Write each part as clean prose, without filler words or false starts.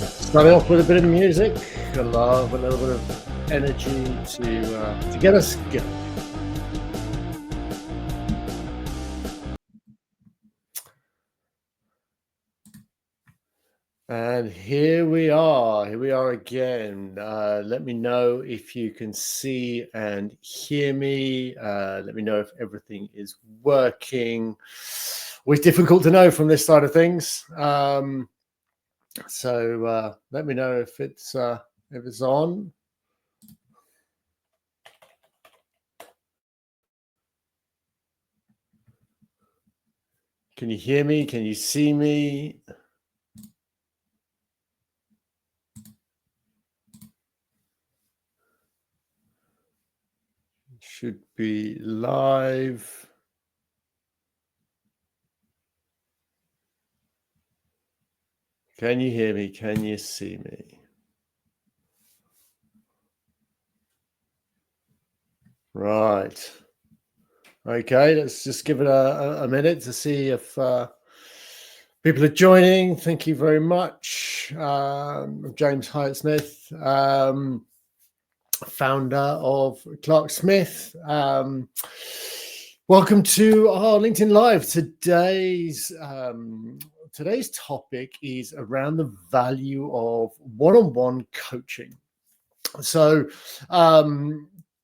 Starting off with a bit of music, a little bit of energy to get us going. And here we are again. Let me know if you can see and hear me. Let me know if everything is working. Always difficult to know from this side of things. So let me know if it's on. Can you hear me? Can you see me? Should be live. Can you hear me? Can you see me? Right. Okay, let's just give it a minute to see if people are joining. Thank you very much. James Highett-Smith, founder of Clark Smith. Welcome to our LinkedIn Live. Today's topic is around the value of one-on-one coaching. So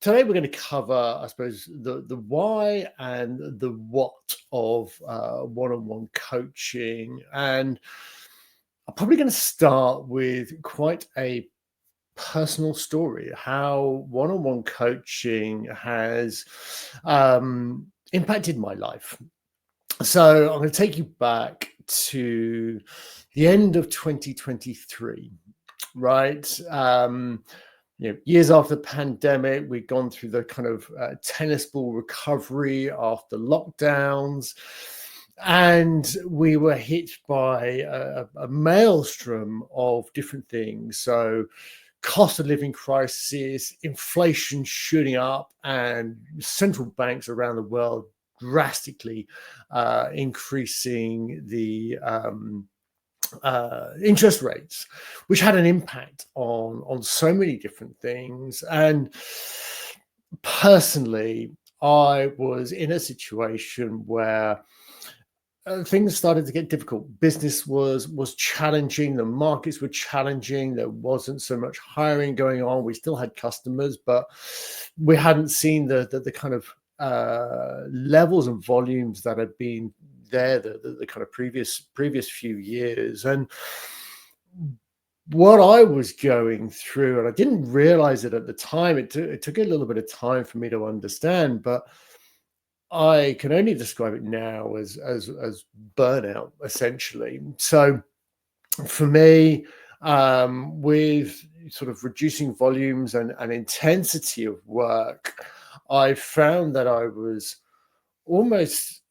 today we're going to cover, I suppose, the why and the what of one-on-one coaching. And I'm probably going to start with quite a personal story, how one-on-one coaching has impacted my life. So I'm going to take you back to the end of 2023, right? Years after the pandemic, we'd gone through the kind of tennis ball recovery after lockdowns, and we were hit by a maelstrom of different things. So cost of living crisis, inflation shooting up, and central banks around the world drastically increasing the interest rates, which had an impact on so many different things. And personally, I was in a situation where things started to get difficult. Business was challenging. The markets were challenging. There wasn't so much hiring going on. We still had customers, but we hadn't seen the kind of levels and volumes that had been there the kind of previous few years. And what I was going through, and I didn't realize it at the time, it took a little bit of time for me to understand, but I can only describe it now as burnout, essentially. So for me, with sort of reducing volumes and intensity of work, I found that I was almost,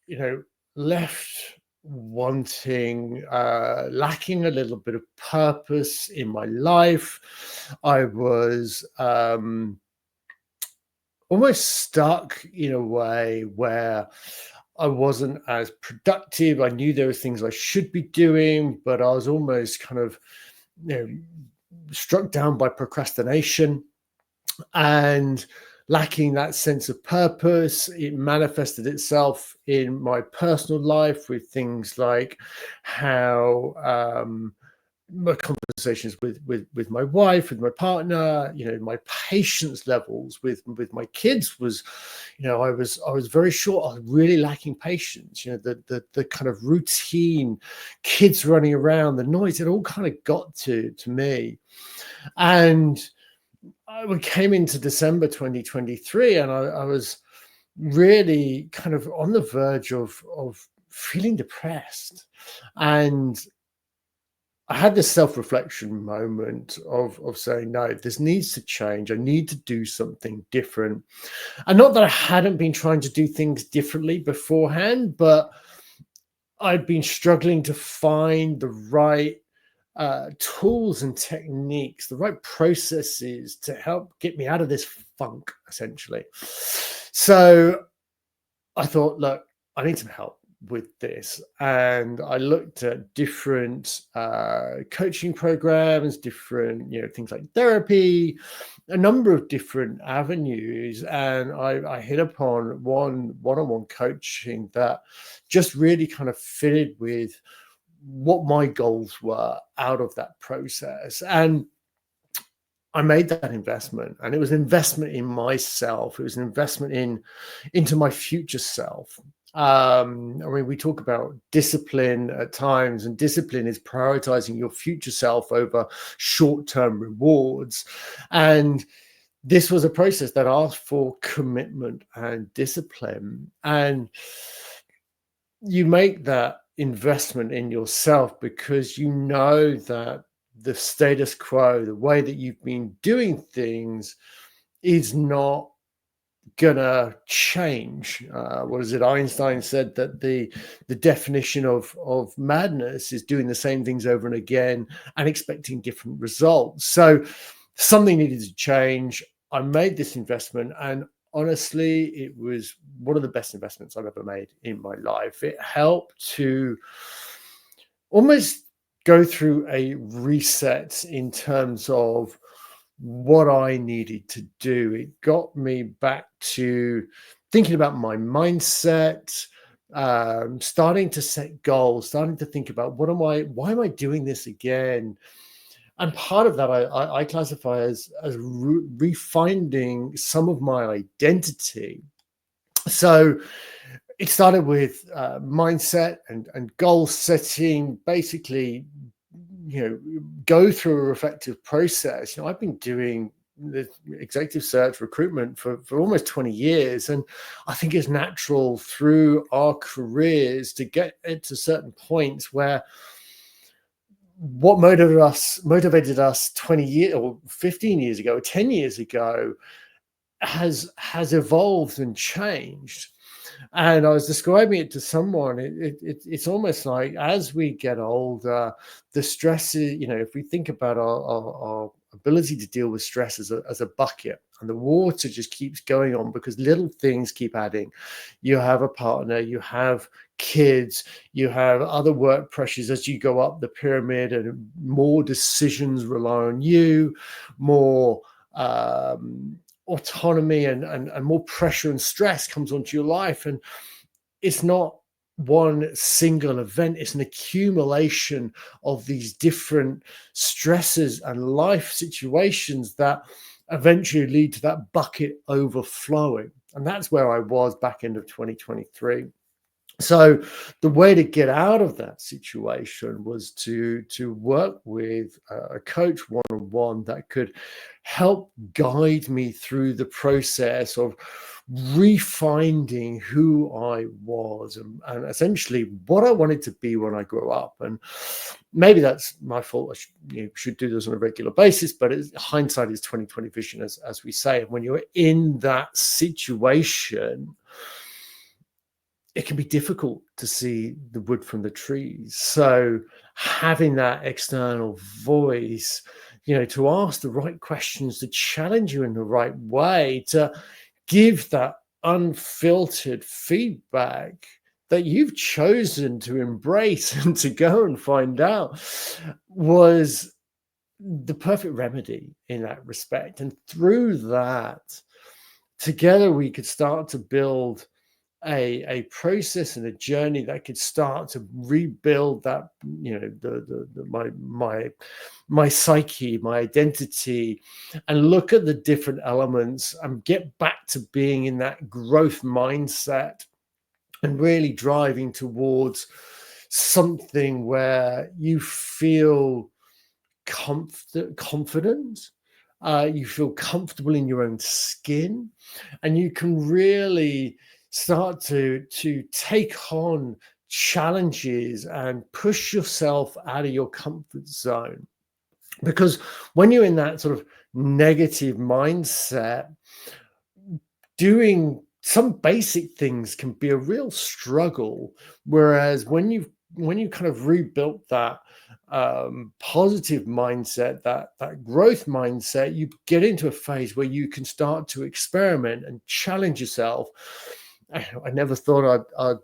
left wanting, lacking a little bit of purpose in my life. I was almost stuck in a way where I wasn't as productive. I knew there were things I should be doing, but I was almost kind of, struck down by procrastination and lacking that sense of purpose. It manifested itself in my personal life with things like how my conversations with my wife, with my partner, my patience levels with my kids was, I was very short. I was really lacking patience. The kind of routine, kids running around, the noise, it all kind of got to me. And we came into December 2023, and I was really kind of on the verge of feeling depressed. And I had this self-reflection moment of saying, no, this needs to change. I need to do something different. And not that I hadn't been trying to do things differently beforehand, but I'd been struggling to find the right tools and techniques, the right processes to help get me out of this funk, essentially. So I thought, look, I need some help. with this, and I looked at different coaching programs, different things like therapy, a number of different avenues, and I hit upon one-on-one coaching that just really kind of fitted with what my goals were out of that process. And I made that investment, and it was an investment in myself. It was an investment into my future self. I mean, we talk about discipline at times, and discipline is prioritizing your future self over short-term rewards. And this was a process that asked for commitment and discipline. And you make that investment in yourself because you know that the status quo, the way that you've been doing things, is not gonna change. What is it? Einstein said that the definition of madness is doing the same things over and again and expecting different results. So something needed to change. I made this investment, and honestly, it was one of the best investments I've ever made in my life. It helped to almost go through a reset in terms of what I needed to do. It got me back to thinking about my mindset, starting to set goals, starting to think about why am I doing this again? And part of that I classify as refinding some of my identity. So it started with mindset and goal setting. Basically, go through a reflective process. I've been doing the executive search recruitment for almost 20 years, and I think it's natural through our careers to get to certain points where what motivated us 20 years or 15 years ago, or 10 years ago, has evolved and changed. And I was describing it to someone. It's almost like as we get older, the stress is, if we think about our ability to deal with stress as a bucket, and the water just keeps going on because little things keep adding. You have a partner, you have kids, you have other work pressures as you go up the pyramid, and more decisions rely on you, more autonomy and more pressure and stress comes onto your life. And it's not one single event, it's an accumulation of these different stresses and life situations that eventually lead to that bucket overflowing. And that's where I was back end of 2023. So the way to get out of that situation was to work with a coach one-on-one that could help guide me through the process of refinding who I was, and essentially what I wanted to be when I grew up. And maybe that's my fault. I should do this on a regular basis, but hindsight is 2020 vision, as we say. And when you're in that situation, it can be difficult to see the wood from the trees. So having that external voice, to ask the right questions, to challenge you in the right way, to give that unfiltered feedback that you've chosen to embrace and to go and find out, was the perfect remedy in that respect. And through that, together we could start to build a process and a journey that could start to rebuild that, my psyche, my identity, and look at the different elements and get back to being in that growth mindset and really driving towards something where you feel confident, you feel comfortable in your own skin, and you can really start to take on challenges and push yourself out of your comfort zone. Because when you're in that sort of negative mindset, doing some basic things can be a real struggle. Whereas when you kind of rebuilt that positive mindset, that growth mindset, you get into a phase where you can start to experiment and challenge yourself. I never thought I'd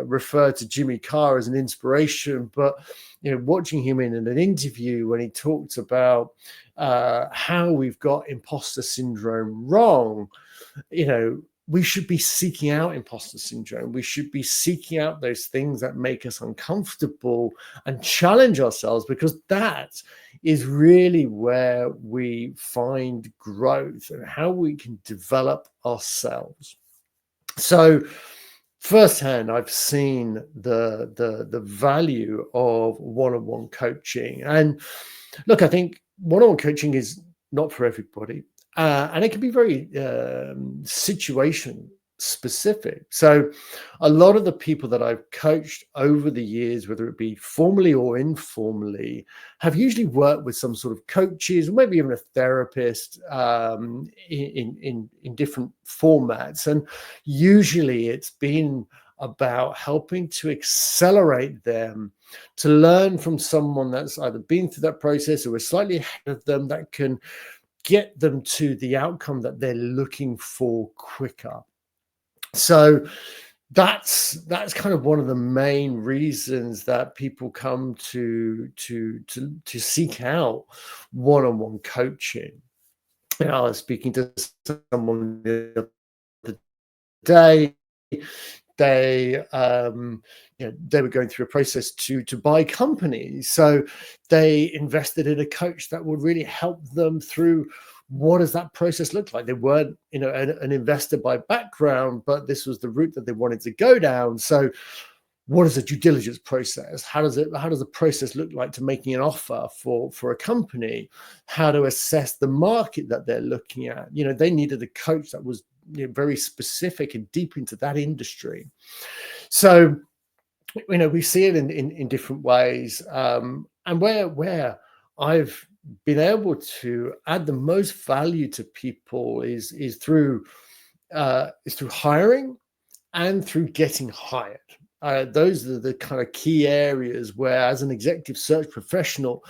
refer to Jimmy Carr as an inspiration, but watching him in an interview when he talked about how we've got imposter syndrome wrong, we should be seeking out imposter syndrome. We should be seeking out those things that make us uncomfortable and challenge ourselves, because that is really where we find growth and how we can develop ourselves. So firsthand, I've seen the value of one-on-one coaching. And look, I think one-on-one coaching is not for everybody. And it can be very situation specific. So a lot of the people that I've coached over the years, whether it be formally or informally, have usually worked with some sort of coaches or maybe even a therapist in different formats. And usually it's been about helping to accelerate them to learn from someone that's either been through that process or is slightly ahead of them, that can get them to the outcome that they're looking for quicker. So that's kind of one of the main reasons that people come to seek out one-on-one coaching. I was speaking to someone the other day. They they were going through a process to buy companies, so they invested in a coach that would really help them through what does that process look like. They weren't an investor by background, but this was the route that they wanted to go down. So what is a due diligence process? How does the process look like to making an offer for a company? How to assess the market that they're looking at? They needed a coach that was very specific and deep into that industry. So we see it in different ways, and where I've been able to add the most value to people is through hiring and through getting hired. Those are the kind of key areas where, as an executive search professional,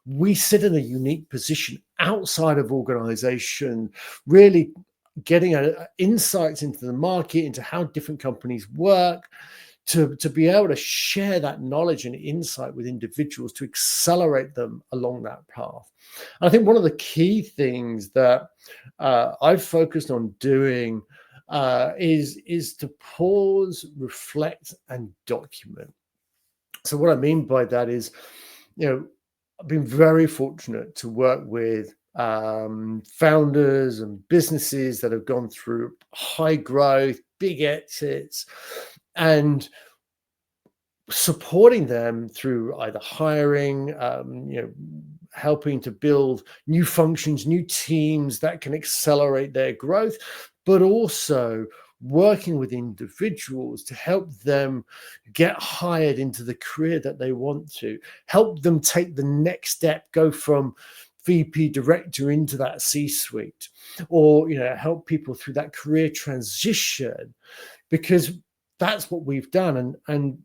we sit in a unique position outside of organization, really getting insights into the market, into how different companies work, to be able to share that knowledge and insight with individuals to accelerate them along that path. And I think one of the key things that I've focused on doing is to pause, reflect, and document. So what I mean by that is, I've been very fortunate to work with founders and businesses that have gone through high growth, big exits, and supporting them through either hiring, helping to build new functions, new teams that can accelerate their growth, but also working with individuals to help them get hired into the career that they want to, help them take the next step, go from VP director into that C-suite, or help people through that career transition, because that's what we've done. And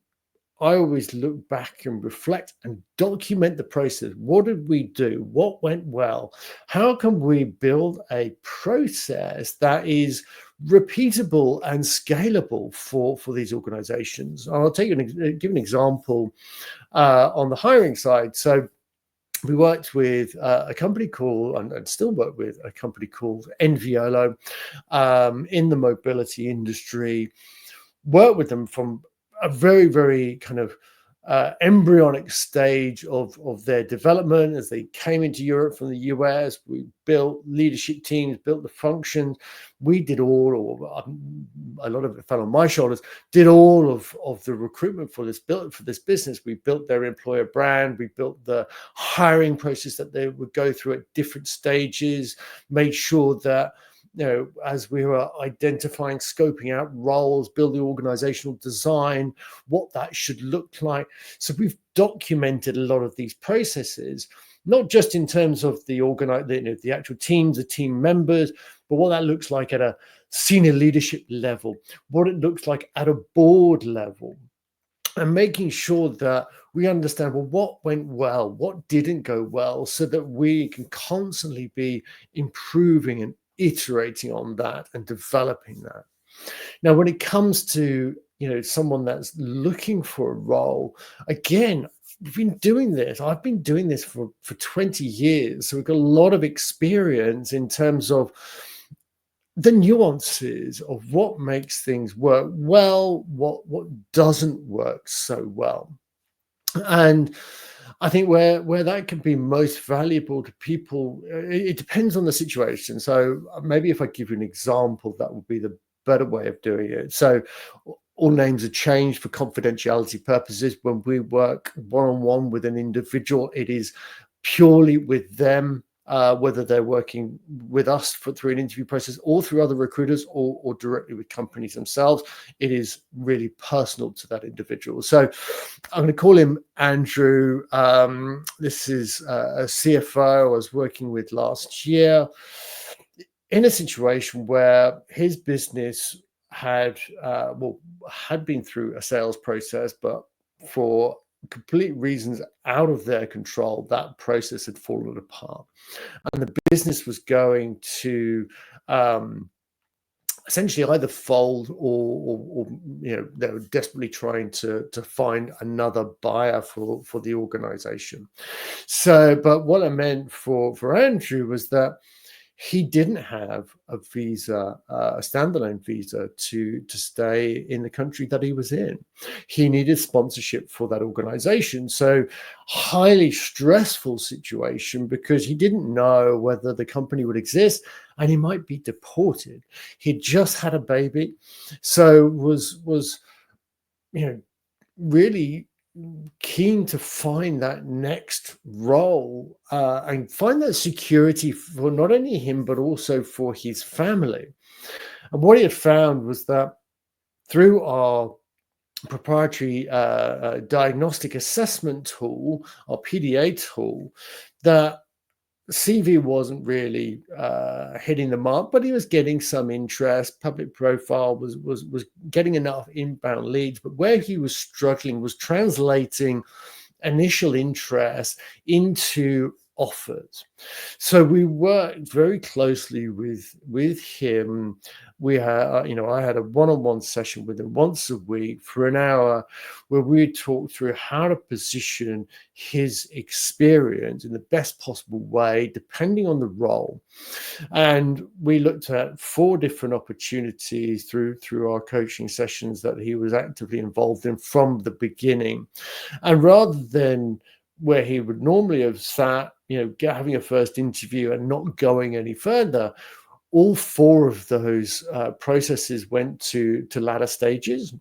I always look back and reflect and document the process. What did we do? What went well? How can we build a process that is repeatable and scalable for these organizations? I'll give an example on the hiring side. So we worked with a company called, and still work with a company called Enviolo in the mobility industry. Worked with them from a very, very kind of embryonic stage of their development as they came into Europe from the US. We built leadership teams, built the functions. We did all, or a lot of it fell on my shoulders, did all of the recruitment for this business. We built their employer brand. We built the hiring process that they would go through at different stages, made sure that as we were identifying, scoping out roles, building organizational design, what that should look like. So we've documented a lot of these processes, not just in terms of the actual teams, the team members, but what that looks like at a senior leadership level, what it looks like at a board level, and making sure that we understand, well, what went well, what didn't go well, so that we can constantly be improving and iterating on that and developing that. Now, when it comes to, someone that's looking for a role, again, we've been doing this. I've been doing this for 20 years. So we've got a lot of experience in terms of the nuances of what makes things work well, what doesn't work so well. And I think where that can be most valuable to people, it depends on the situation. So maybe if I give you an example, that would be the better way of doing it. So all names are changed for confidentiality purposes. When we work one-on-one with an individual, it is purely with them, whether they're working with us through an interview process or through other recruiters or directly with companies themselves. It is really personal to that individual. So I'm going to call him Andrew. This is a CFO I was working with last year in a situation where his business had been through a sales process, but for complete reasons out of their control, that process had fallen apart, and the business was going to essentially either fold or they were desperately trying to find another buyer for the organization. So, but what I meant for Andrew was that he didn't have a visa, a standalone visa to stay in the country that he was in. He needed sponsorship for that organization. So highly stressful situation because he didn't know whether the company would exist and he might be deported. He just had a baby. So was really keen to find that next role and find that security for not only him but also for his family. And what he had found was that through our proprietary diagnostic assessment tool, our PDA tool, that CV wasn't really hitting the mark, but he was getting some interest. Public profile was getting enough inbound leads, but where he was struggling was translating initial interest into offers. So we worked very closely with him. We had, I had a one-on-one session with him once a week for an hour, where we talked through how to position his experience in the best possible way, depending on the role. And we looked at 4 different opportunities through our coaching sessions that he was actively involved in from the beginning. And rather than where he would normally have sat, having a first interview and not going any further, all 4 of those processes went to latter stages.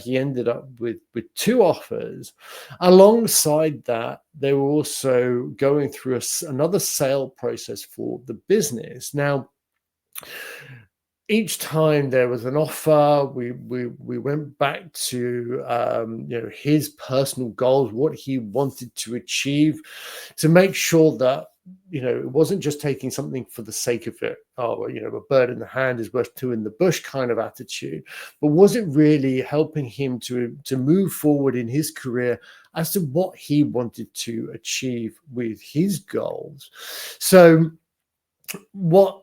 He ended up with 2 offers. Alongside that, they were also going through another sale process for the business. Now, each time there was an offer, we went back to his personal goals, what he wanted to achieve, to make sure that it wasn't just taking something for the sake of it. Oh, a bird in the hand is worth 2 in the bush kind of attitude. But was it really helping him to move forward in his career as to what he wanted to achieve with his goals? So what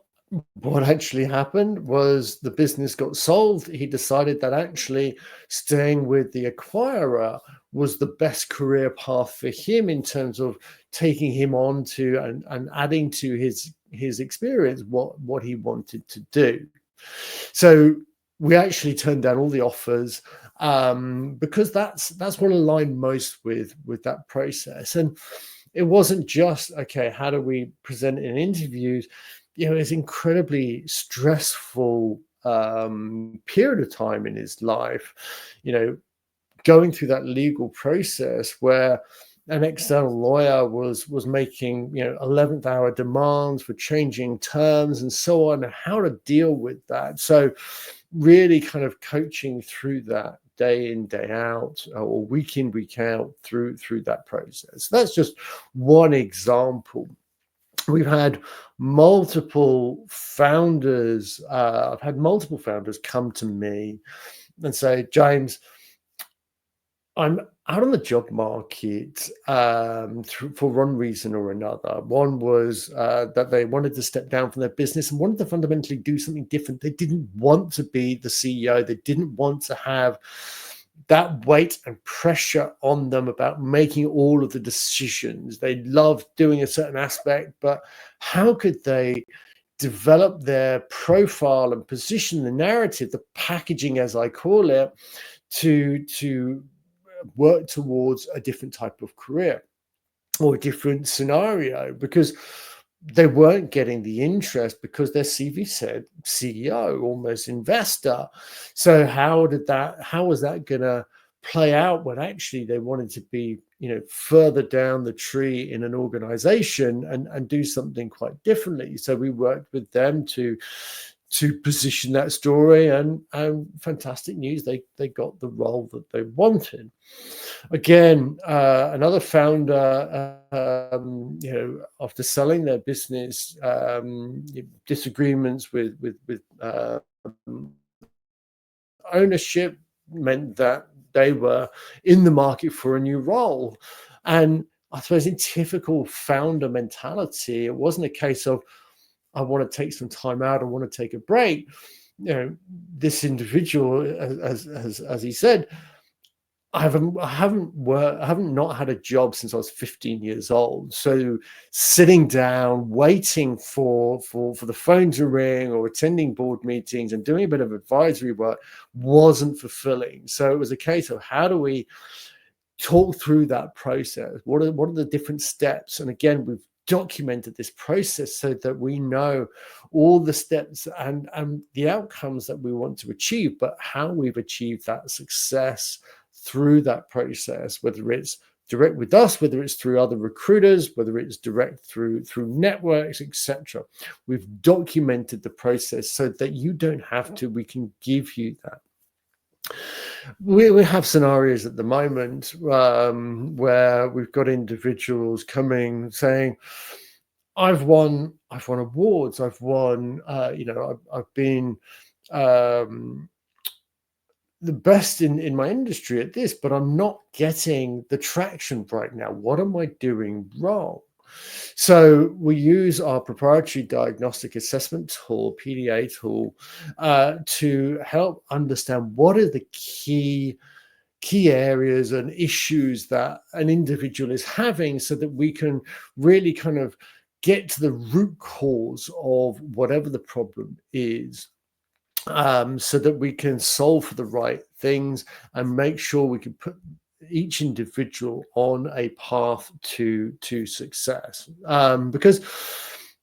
actually happened was the business got sold. He decided that actually staying with the acquirer was the best career path for him in terms of taking him on to and adding to his experience what he wanted to do. So we actually turned down all the offers because that's what aligned most with that process. And it wasn't just, okay, how do we present in interviews? It's incredibly stressful period of time in his life, going through that legal process where an external lawyer was making 11th hour demands for changing terms and so on, and how to deal with that. So really kind of coaching through that day in, day out, or week in, week out through that process. That's just one example. We've had multiple founders. I've had multiple founders come to me and say, James, I'm out on the job market for one reason or another. One was that they wanted to step down from their business and wanted to fundamentally do something different. They didn't want to be the CEO. They didn't want to have that weight and pressure on them about making all of the decisions. They loved doing a certain aspect, but how could they develop their profile and position the narrative, the packaging, as I call it, to work towards a different type of career or a different scenario, because they weren't getting the interest because their CV said CEO, almost investor. So how was that going to play out when actually they wanted to be, further down the tree in an organization and do something quite differently? So we worked with them to position that story, and fantastic news, they got the role that they wanted. Again, another founder, after selling their business, disagreements with ownership meant that they were in the market for a new role. And I suppose in typical founder mentality, it wasn't a case of, I want to take some time out, I want to take a break. This individual, as he said, I haven't not had a job since I was 15 years old. So sitting down, waiting for the phone to ring or attending board meetings and doing a bit of advisory work wasn't fulfilling. So it was a case of, how do we talk through that process? What are the different steps? And again, we've documented this process so that we know all the steps and the outcomes that we want to achieve, but how we've achieved that success through that process, whether it's direct with us, whether it's through other recruiters, whether it's direct through networks, etc. We've documented the process so that you don't have to. We can give you that. We have scenarios at the moment where we've got individuals coming saying, I've won awards, I've won, I've been the best in my industry at this, but I'm not getting the traction right now. What am I doing wrong? So we use our proprietary diagnostic assessment tool, PDA tool, to help understand what are the key areas and issues that an individual is having, so that we can really kind of get to the root cause of whatever the problem is. So that we can solve for the right things and make sure we can put each individual on a path to success. Because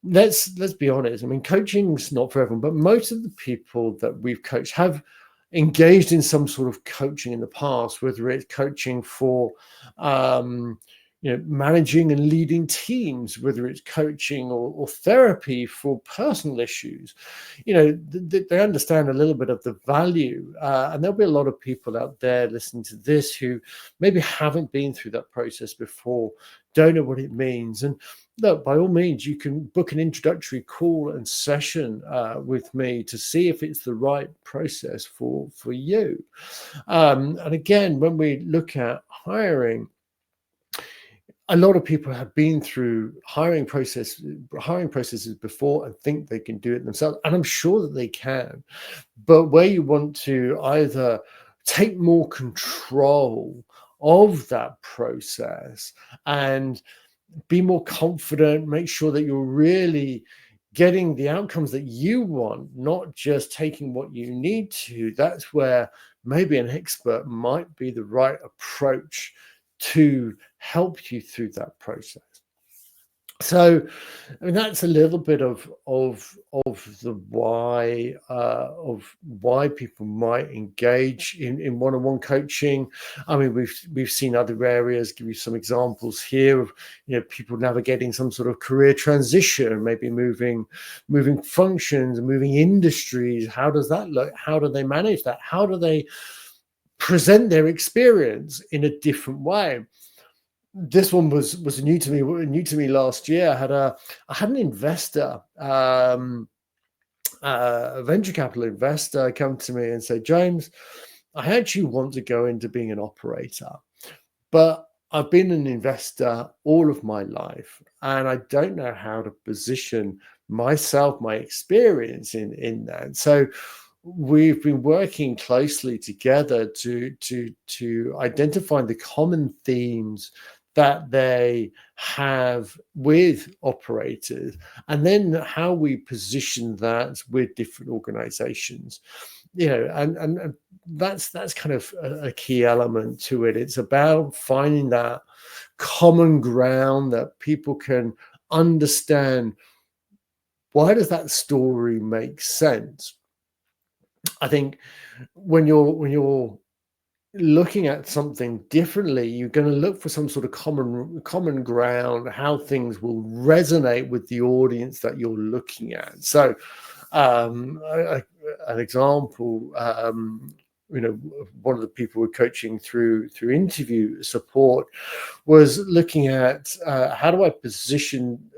let's be honest, I mean, coaching's not for everyone, but most of the people that we've coached have engaged in some sort of coaching in the past, whether it's coaching for managing and leading teams, whether it's coaching or therapy for personal issues. They understand a little bit of the value, and there'll be a lot of people out there listening to this who maybe haven't been through that process before, don't know what it means. And look, by all means, you can book an introductory call and session with me to see if it's the right process for you. And again, when we look at hiring, a lot of people have been through hiring processes before and think they can do it themselves, and I'm sure that they can. But where you want to either take more control of that process and be more confident, make sure that you're really getting the outcomes that you want, not just taking what you need to, that's where maybe an expert might be the right approach to help you through that process. So, I mean, that's a little bit of the why of why people might engage in one-on-one coaching. I mean, we've seen other areas. Give you some examples here of people navigating some sort of career transition, maybe moving functions, moving industries. How does that look? How do they manage that? How do they present their experience in a different way? This one was new to me last year. I had an investor, a venture capital investor, come to me and say, James, I actually want to go into being an operator, But I've been an investor all of my life, and I don't know how to position myself, my experience in that. So we've been working closely together to identify the common themes that they have with operators, and then how we position that with different organizations. And that's kind of a key element to it. It's about finding that common ground that people can understand. Why does that story make sense? I think when you're looking at something differently, you're going to look for some sort of common ground, how things will resonate with the audience that you're looking at. So an example, one of the people we're coaching through interview support was looking at how do I position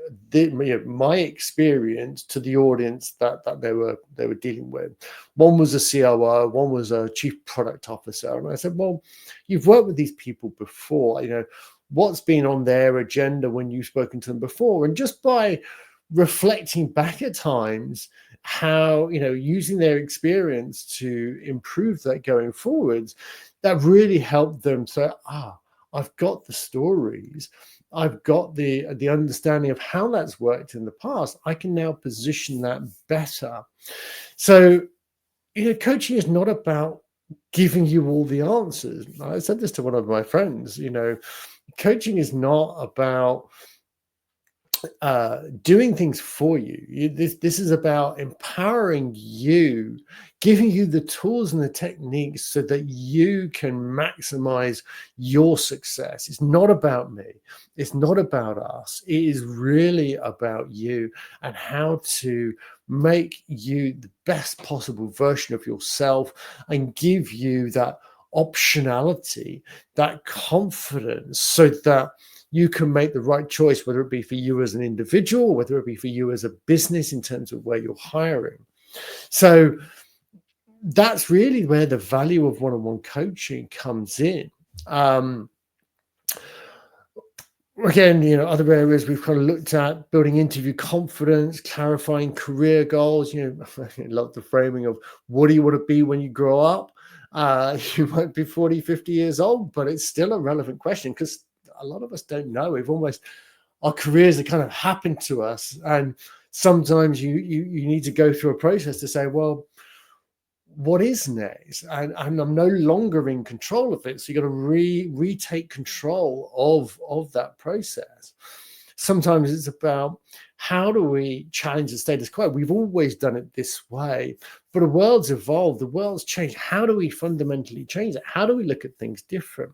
my experience to the audience that they were dealing with. One was a COO, one was a chief product officer, and I said, well, you've worked with these people before. What's been on their agenda when you've spoken to them before? And just by reflecting back at times, how using their experience to improve that going forwards, that really helped them say, I've got the stories, I've got the understanding of how that's worked in the past. I can now position that better. So coaching is not about giving you all the answers. I said this to one of my friends. Coaching is not about doing things for you. This is about empowering you, giving you the tools and the techniques so that you can maximize your success. It's not about me. It's not about us. It is really about you and how to make you the best possible version of yourself and give you that optionality, that confidence, so that you can make the right choice, whether it be for you as an individual, whether it be for you as a business in terms of where you're hiring. So that's really where the value of one-on-one coaching comes in. Again, other areas we've kind of looked at: building interview confidence, clarifying career goals. I love the framing of what do you want to be when you grow up? You might be 40, 50 years old, but it's still a relevant question because a lot of us don't know. Our careers have kind of happened to us, and sometimes you need to go through a process to say, well, what is next? And I'm no longer in control of it. So you got to retake control of that process. Sometimes it's about how do we challenge the status quo? We've always done it this way, but the world's evolved, the world's changed. How do we fundamentally change it? How do we look at things different?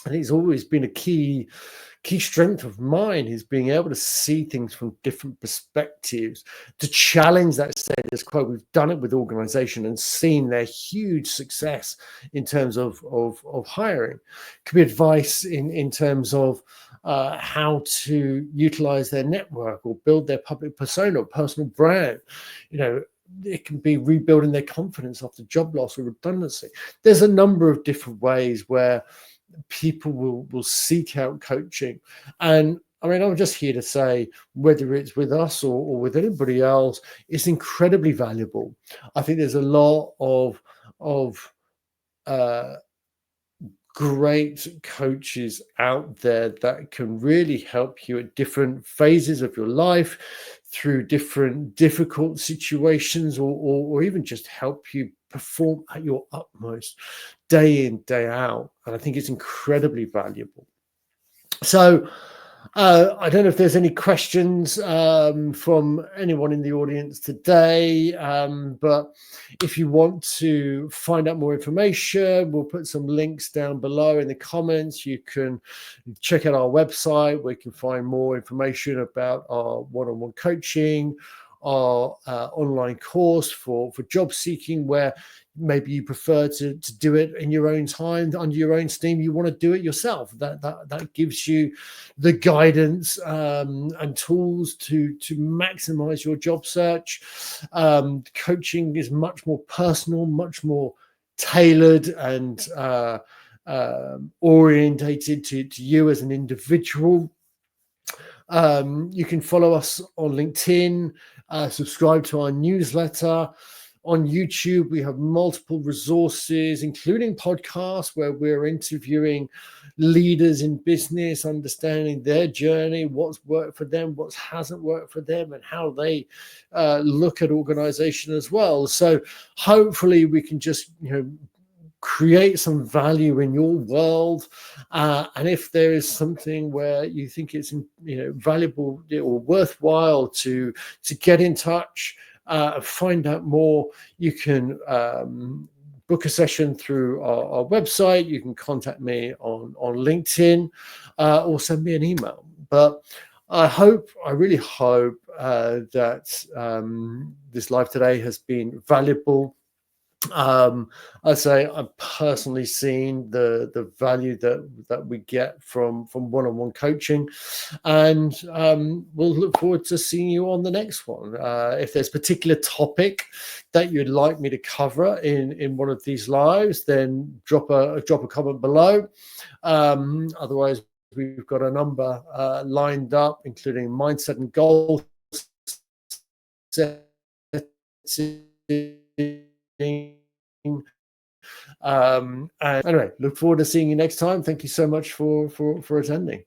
I think it's always been a key strength of mine, is being able to see things from different perspectives, to challenge that status quo. We've done it with organization and seen their huge success in terms of hiring. Could be advice in terms of how to utilize their network or build their public persona or personal brand. It can be rebuilding their confidence after job loss or redundancy. There's a number of different ways where people will seek out coaching. And I mean, I'm just here to say, whether it's with us or with anybody else, it's incredibly valuable. I think there's a lot of great coaches out there that can really help you at different phases of your life, through different difficult situations, or even just help you perform at your utmost day in, day out. And I think it's incredibly valuable. So I don't know if there's any questions from anyone in the audience today, but if you want to find out more information, we'll put some links down below in the comments. You can check out our website where you can find more information about our one-on-one coaching, our online course for job seeking, where maybe you prefer to do it in your own time, under your own steam. You want to do it yourself. That gives you the guidance and tools to maximize your job search. Coaching is much more personal, much more tailored, and orientated to you as an individual. You can follow us on LinkedIn, subscribe to our newsletter. On YouTube, we have multiple resources, including podcasts where we're interviewing leaders in business, understanding their journey, what's worked for them, what hasn't worked for them, and how they look at organization as well. So hopefully we can just, create some value in your world, and if there is something where you think it's valuable or worthwhile to get in touch, find out more, you can book a session through our website. You can contact me on LinkedIn, or send me an email. But I really hope that this live today has been valuable. I'd say I've personally seen the value that we get from one-on-one coaching, and we'll look forward to seeing you on the next one. If there's a particular topic that you'd like me to cover in one of these lives, then drop a comment below. Otherwise, we've got a number lined up, including mindset and goal setting. And anyway, look forward to seeing you next time. Thank you so much for attending.